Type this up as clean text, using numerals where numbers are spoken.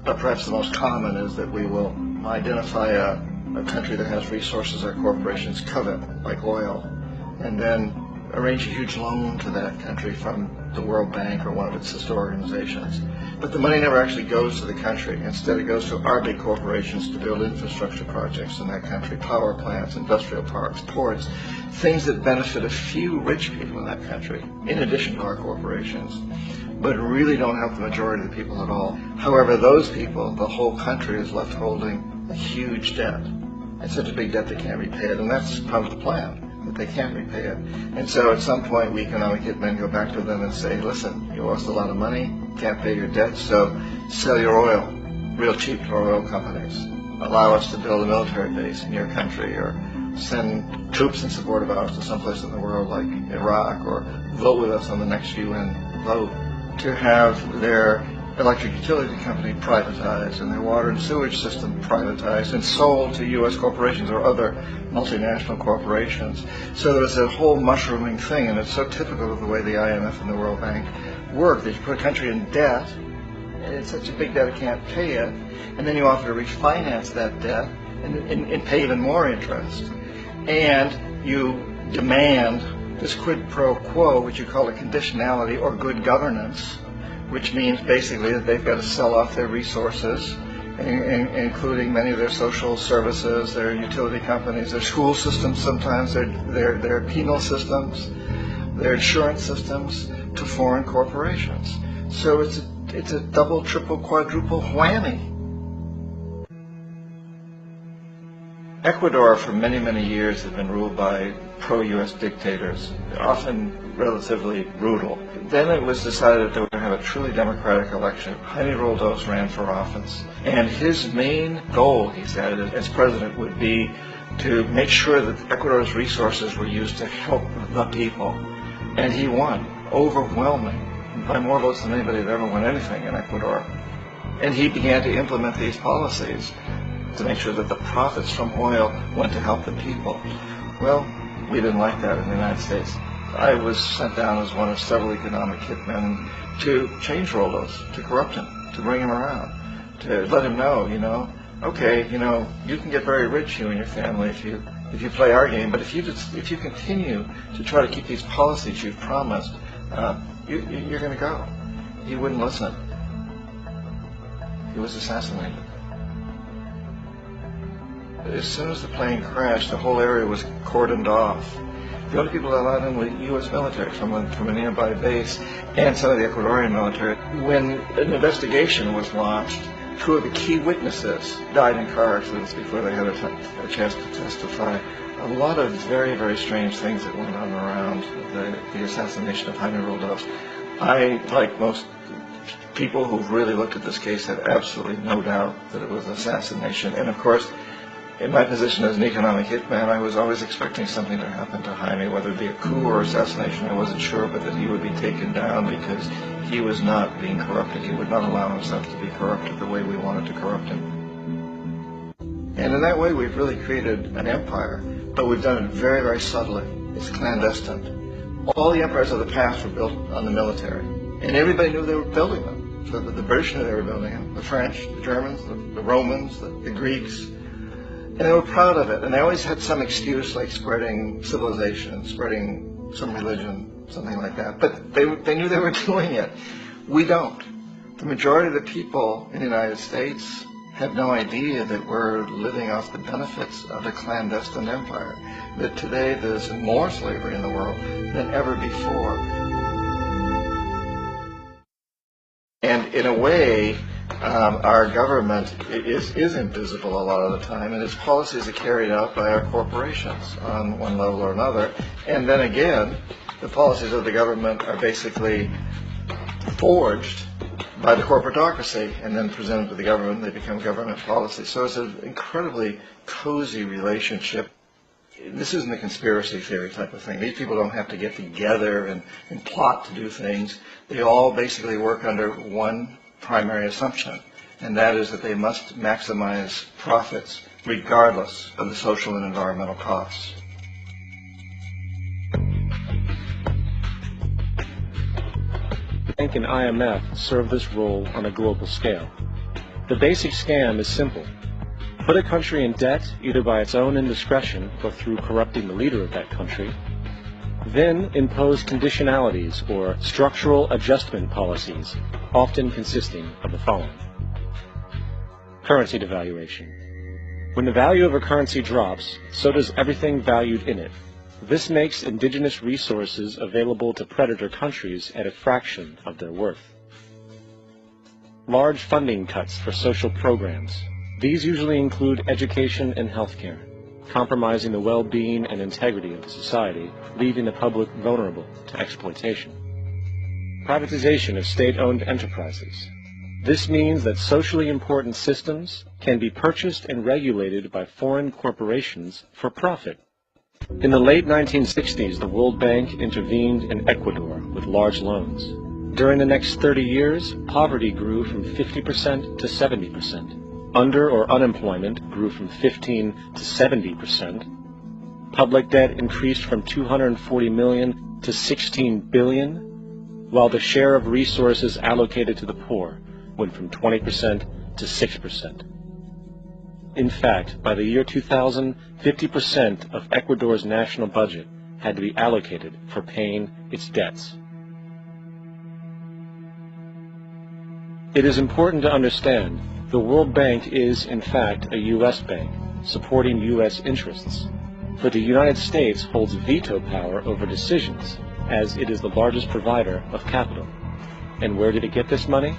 But perhaps the most common is that we will identify a country that has resources our corporations covet, like oil, and then arrange a huge loan to that country from the World Bank or one of its sister organizations. But the money never actually goes to the country. Instead, it goes to our big corporations to build infrastructure projects in that country, power plants, industrial parks, ports, things that benefit a few rich people in that country, in addition to our corporations, but really don't help the majority of the people at all. However, those people, the whole country is left holding a huge debt. It's such a big debt they can't repay it, and that's part of the plan, that they can't repay it. And so at some point, we economic hitmen go back to them and say, listen, you owe us a lot of money, can't pay your debt, so sell your oil real cheap to our oil companies. Allow us to build a military base in your country, or send troops in support of ours to someplace in the world like Iraq, or vote with us on the next UN vote, to have their electric utility company privatized and their water and sewage system privatized and sold to U.S. corporations or other multinational corporations. So there's a whole mushrooming thing, and it's so typical of the way the IMF and the World Bank work, that you put a country in debt, and it's such a big debt it can't pay it, and then you offer to refinance that debt and pay even more interest. And you demand this quid pro quo, which you call a conditionality or good governance, which means basically that they've got to sell off their resources, including many of their social services, their utility companies, their school systems sometimes, their penal systems, their insurance systems, to foreign corporations. So it's a double, triple, quadruple whammy. Ecuador for many, many years had been ruled by pro-U.S. dictators, often relatively brutal. Then it was decided that they were going to have a truly democratic election. Jaime Roldos ran for office, and his main goal, he said, as president, would be to make sure that Ecuador's resources were used to help the people. And he won, overwhelming, by more votes than anybody had ever won anything in Ecuador. And he began to implement these policies to make sure that the profits from oil went to help the people. Well, we didn't like that in the United States. I was sent down as one of several economic hitmen to change Roldos, to corrupt him, to bring him around, to let him know, okay, you can get very rich, you and your family, if you play our game, but if you continue to try to keep these policies you've promised, you're going to go. He wouldn't listen. He was assassinated. As soon as the plane crashed, the whole area was cordoned off. The only people that allowed in were U.S. military from a nearby base and some of the Ecuadorian military. When an investigation was launched, two of the key witnesses died in car accidents before they had a chance to testify. A lot of very, very strange things that went on around the assassination of Jaime Roldos. I, like most people who've really looked at this case, had absolutely no doubt that it was an assassination. And of course, in my position as an economic hitman, I was always expecting something to happen to Jaime, whether it be a coup or assassination, I wasn't sure, but that he would be taken down because he was not being corrupted. He would not allow himself to be corrupted the way we wanted to corrupt him. And in that way, we've really created an empire, but we've done it very, very subtly. It's clandestine. All the empires of the past were built on the military, and everybody knew they were building them. So the British knew they were building them, the French, the Germans, the Romans, the Greeks. And they were proud of it, and they always had some excuse, like spreading civilization, spreading some religion, something like that. But they knew they were doing it. We don't. The majority of the people in the United States have no idea that we're living off the benefits of a clandestine empire, that today there's more slavery in the world than ever before. And in a way, our government is invisible a lot of the time, and its policies are carried out by our corporations on one level or another. And then again, the policies of the government are basically forged by the corporatocracy and then presented to the government. They become government policies. So it's an incredibly cozy relationship. This isn't a conspiracy theory type of thing. These people don't have to get together and plot to do things. They all basically work under one primary assumption, and that is that they must maximize profits regardless of the social and environmental costs. The bank and IMF serve this role on a global scale. The basic scam is simple. Put a country in debt either by its own indiscretion or through corrupting the leader of that country. Then impose conditionalities or structural adjustment policies, often consisting of the following. Currency devaluation. When the value of a currency drops, so does everything valued in it. This makes indigenous resources available to predator countries at a fraction of their worth. Large funding cuts for social programs. These usually include education and healthcare, compromising the well-being and integrity of the society, leaving the public vulnerable to exploitation. Privatization of state-owned enterprises. This means that socially important systems can be purchased and regulated by foreign corporations for profit. In the late 1960s, the World Bank intervened in Ecuador with large loans. During the next 30 years, poverty grew from 50% to 70%. Under or unemployment grew from 15 to 70%. Public debt increased from 240 million to 16 billion, while the share of resources allocated to the poor went from 20% to 6%. In fact, by the year 2000, 50% of Ecuador's national budget had to be allocated for paying its debts. It is important to understand the World Bank is, in fact, a U.S. bank, supporting U.S. interests. But the United States holds veto power over decisions, as it is the largest provider of capital. And where did it get this money?